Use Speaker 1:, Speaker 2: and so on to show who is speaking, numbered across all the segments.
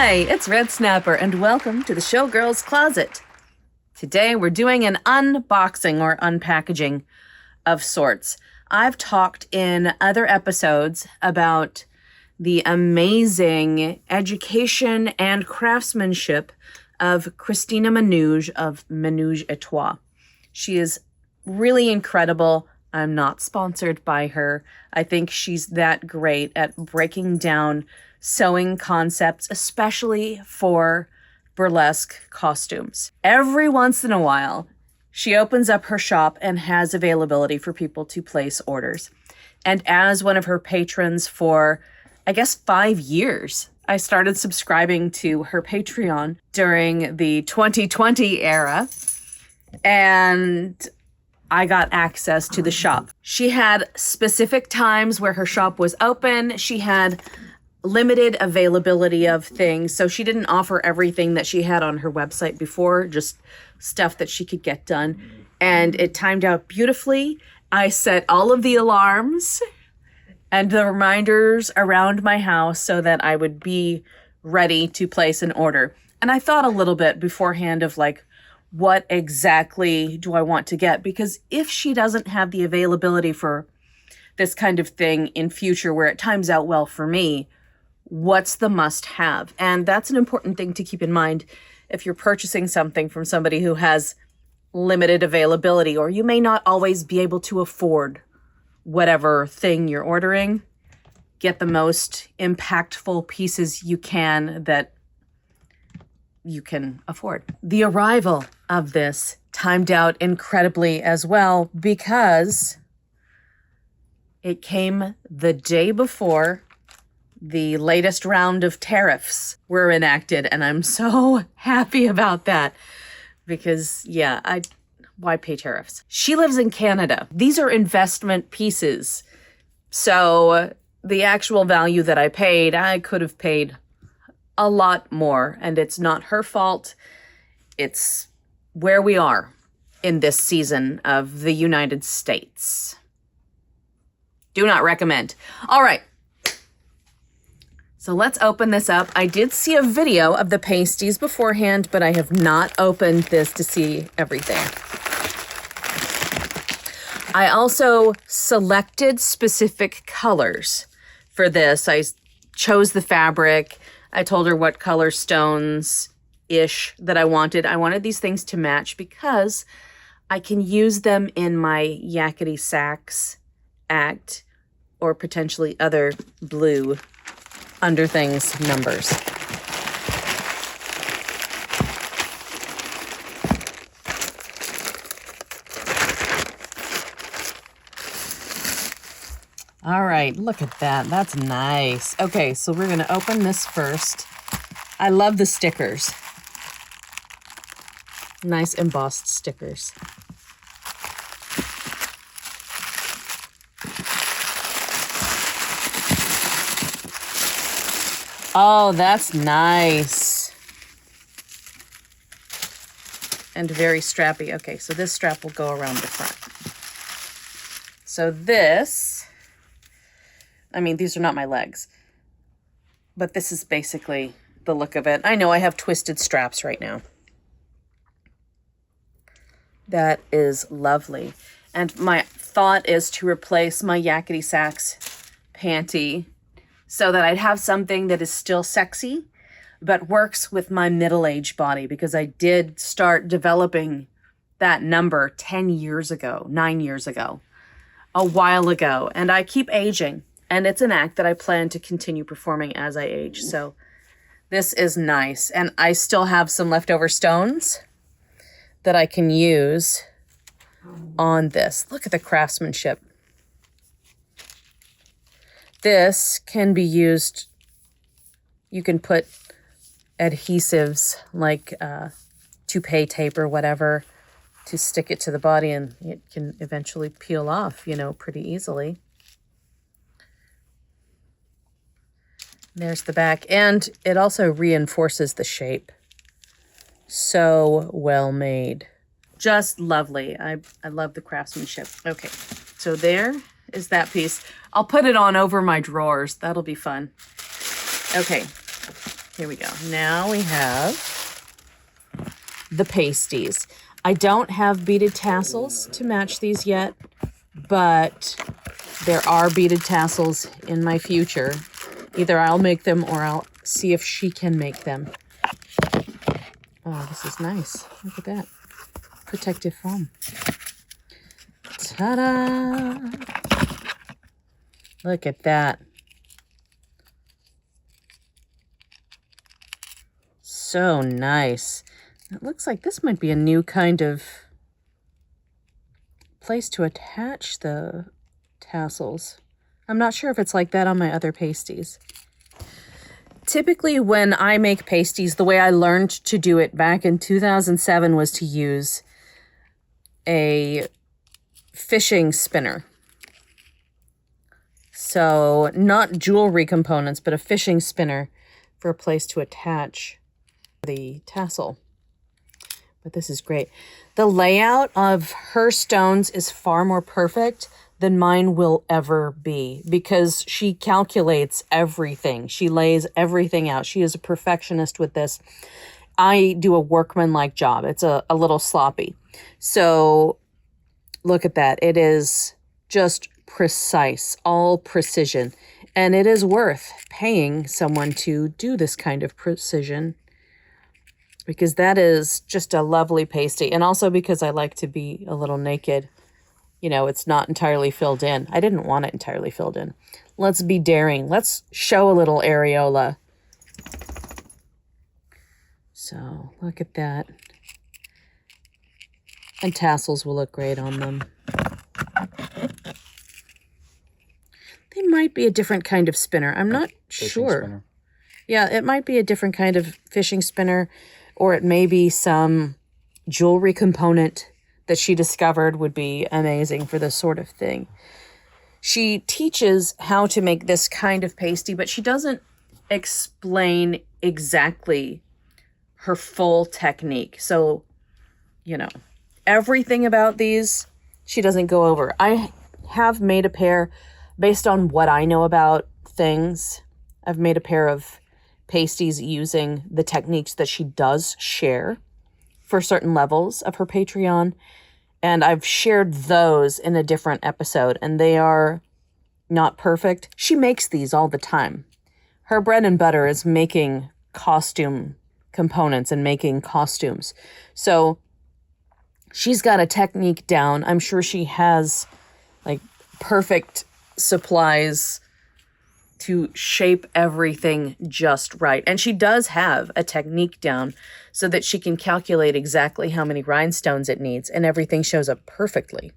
Speaker 1: Hi, it's Red Snapper, and welcome to the Showgirl's Closet. Today we're doing an unboxing or unpackaging of sorts. I've talked in other episodes about the amazing education and craftsmanship of Christina Manuge of Manuge et Toi. She is really incredible. I'm not sponsored by her. I think she's that great at breaking down sewing concepts, especially for burlesque costumes. Every once in a while, she opens up her shop and has availability for people to place orders. And as one of her patrons for, I guess, 5 years, I started subscribing to her Patreon during the 2020 era, and I got access to the shop. She had specific times where her shop was open. She had limited availability of things, so she didn't offer everything that she had on her website before, just stuff that she could get done. And it timed out beautifully. I set all of the alarms and the reminders around my house so that I would be ready to place an order. And I thought a little bit beforehand of like, what exactly do I want to get? Because if she doesn't have the availability for this kind of thing in future where it times out well for me, what's the must-have? And that's an important thing to keep in mind if you're purchasing something from somebody who has limited availability, or you may not always be able to afford whatever thing you're ordering. Get the most impactful pieces you can that you can afford. The arrival of this timed out incredibly as well because it came the day before the latest round of tariffs were enacted, and I'm so happy about that because, yeah, why pay tariffs? She lives in Canada. These are investment pieces, so the actual value that I paid, I could have paid a lot more, and it's not her fault. It's where we are in this season of the United States. Do not recommend. All right. So let's open this up. I did see a video of the pasties beforehand, but I have not opened this to see everything. I also selected specific colors for this. I chose the fabric. I told her what color stones-ish that I wanted. I wanted these things to match because I can use them in my Yakety Sax act or potentially other blue Underthings numbers. All right, look at that. That's nice. Okay, so we're going to open this first. I love the stickers. Nice embossed stickers. Oh, that's nice. And very strappy. Okay, so this strap will go around the front. So this, I mean, these are not my legs, but this is basically the look of it. I know I have twisted straps right now. That is lovely. And my thought is to replace my Yakety Sax panty so that I'd have something that is still sexy, but works with my middle-aged body, because I did start developing that number 10 years ago, 9 years ago, a while ago, and I keep aging, and it's an act that I plan to continue performing as I age. So this is nice, and I still have some leftover stones that I can use on this. Look at the craftsmanship. This can be used, you can put adhesives like toupee tape or whatever to stick it to the body, and it can eventually peel off, you know, pretty easily. There's the back, and it also reinforces the shape. So well made. Just lovely. I love the craftsmanship. Okay, so there is that piece. I'll put it on over my drawers. That'll be fun. Okay, Here we go. Now we have the pasties. I don't have beaded tassels to match these yet, but there are beaded tassels in my future. Either I'll make them or I'll see if she can make them. Oh, this is nice. Look at that. Protective foam. Ta-da! Look at that. So nice. It looks like this might be a new kind of place to attach the tassels. I'm not sure if it's like that on my other pasties. Typically when I make pasties, the way I learned to do it back in 2007 was to use a fishing spinner. So not jewelry components, but a fishing spinner for a place to attach the tassel. But this is great. The layout of her stones is far more perfect than mine will ever be because she calculates everything. She lays everything out. She is a perfectionist with this. I do a workmanlike job. It's a little sloppy. So look at that. It is just precise, all precision. And it is worth paying someone to do this kind of precision because that is just a lovely pasty. And also because I like to be a little naked. You know, it's not entirely filled in. I didn't want it entirely filled in. Let's be daring. Let's show a little areola. So look at that. And tassels will look great on them. They might be a different kind of spinner. I'm not sure. Spinner. Yeah, it might be a different kind of fishing spinner, or it may be some jewelry component that she discovered would be amazing for this sort of thing. She teaches how to make this kind of pasty, but she doesn't explain exactly her full technique. So, you know, everything about these, she doesn't go over. I have made a pair based on what I know about things. I've made a pair of pasties using the techniques that she does share for certain levels of her Patreon. And I've shared those in a different episode, and they are not perfect. She makes these all the time. Her bread and butter is making costume components and making costumes. So she's got a technique down. I'm sure she has like perfect supplies to shape everything just right. And she does have a technique down so that she can calculate exactly how many rhinestones it needs, and everything shows up perfectly.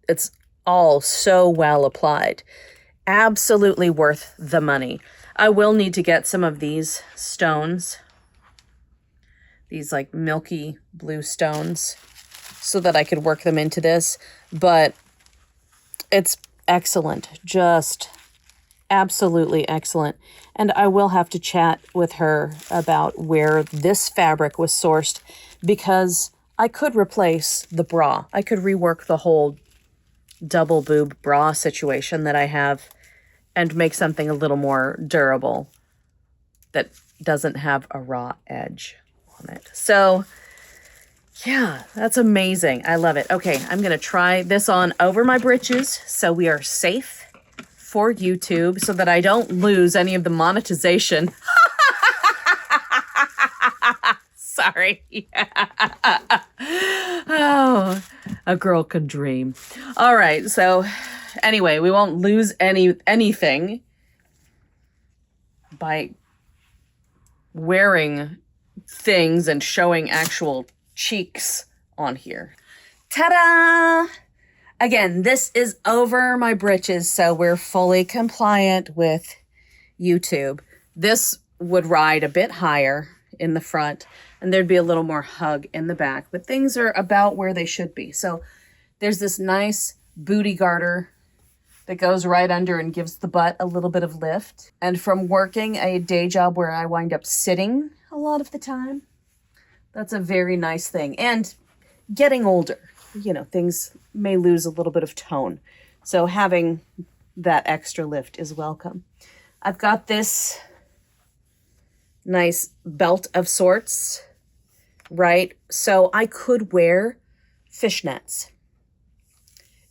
Speaker 1: It's all so well applied. Absolutely worth the money. I will need to get some of these stones, these like milky blue stones, so that I could work them into this, but it's excellent. Just absolutely excellent. And I will have to chat with her about where this fabric was sourced, because I could replace the bra. I could rework the whole double boob bra situation that I have and make something a little more durable that doesn't have a raw edge on it. So yeah, that's amazing. I love it. Okay, I'm going to try this on over my breeches so we are safe for YouTube, so that I don't lose any of the monetization. Sorry. Oh, a girl can dream. All right, so anyway, we won't lose anything by wearing things and showing actual cheeks on here. Ta-da! Again, this is over my britches, so we're fully compliant with YouTube. This would ride a bit higher in the front, and there'd be a little more hug in the back, but things are about where they should be. So there's this nice booty garter that goes right under and gives the butt a little bit of lift. And from working a day job where I wind up sitting a lot of the time, that's a very nice thing. And getting older, you know, things may lose a little bit of tone. So having that extra lift is welcome. I've got this nice belt of sorts, right? So I could wear fishnets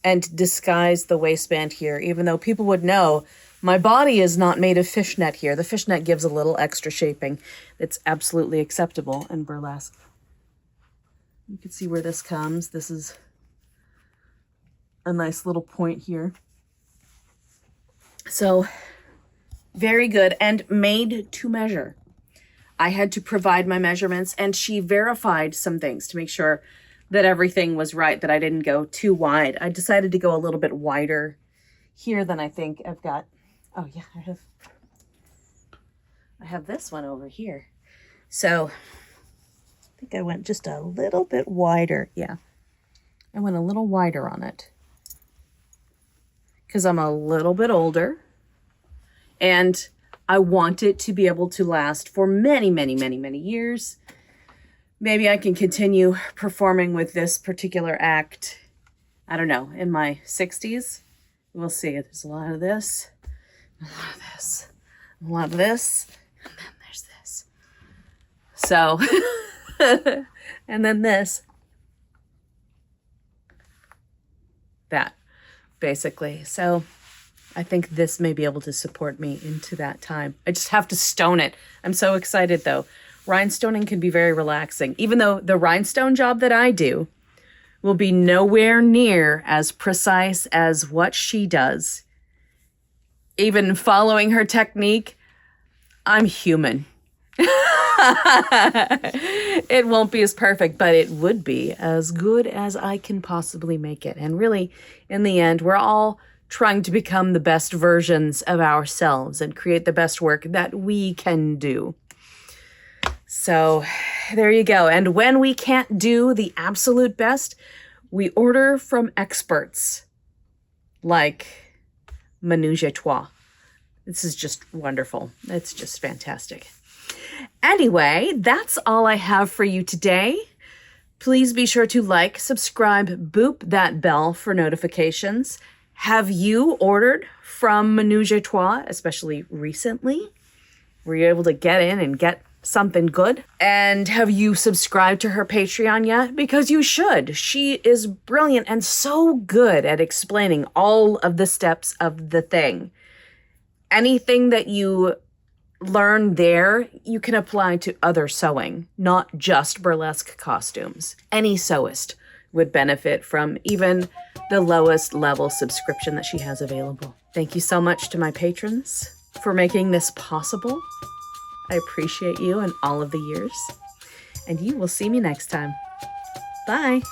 Speaker 1: and disguise the waistband here, even though people would know my body is not made of fishnet here. The fishnet gives a little extra shaping. It's absolutely acceptable in burlesque. You can see where this comes. This is a nice little point here. So very good and made to measure. I had to provide my measurements, and she verified some things to make sure that everything was right, that I didn't go too wide. I decided to go a little bit wider here than I think I've got. Oh yeah, I have this one over here. So I think I went just a little bit wider. Yeah, I went a little wider on it because I'm a little bit older and I want it to be able to last for many, many, many, many years. Maybe I can continue performing with this particular act, I don't know, in my 60s. We'll see. There's a lot of this, a lot of this, a lot of this, and then there's this. So, and then this. That, basically. So I think this may be able to support me into that time. I just have to stone it. I'm so excited, though. Rhinestoning can be very relaxing, even though the rhinestone job that I do will be nowhere near as precise as what she does. Even following her technique, I'm human. It won't be as perfect, but it would be as good as I can possibly make it. And really, in the end, we're all trying to become the best versions of ourselves and create the best work that we can do. So there you go. And when we can't do the absolute best, we order from experts like Manuge. This is just wonderful. It's just fantastic. Anyway, that's all I have for you today. Please be sure to like, subscribe, boop that bell for notifications. Have you ordered from Manuge, especially recently? Were you able to get in and get something good? And have you subscribed to her Patreon yet? Because you should. She is brilliant and so good at explaining all of the steps of the thing. Anything that you learn there, you can apply to other sewing, not just burlesque costumes. Any sewist would benefit from even the lowest level subscription that she has available. Thank you so much to my patrons for making this possible. I appreciate you and all of the years. And you will see me next time. Bye.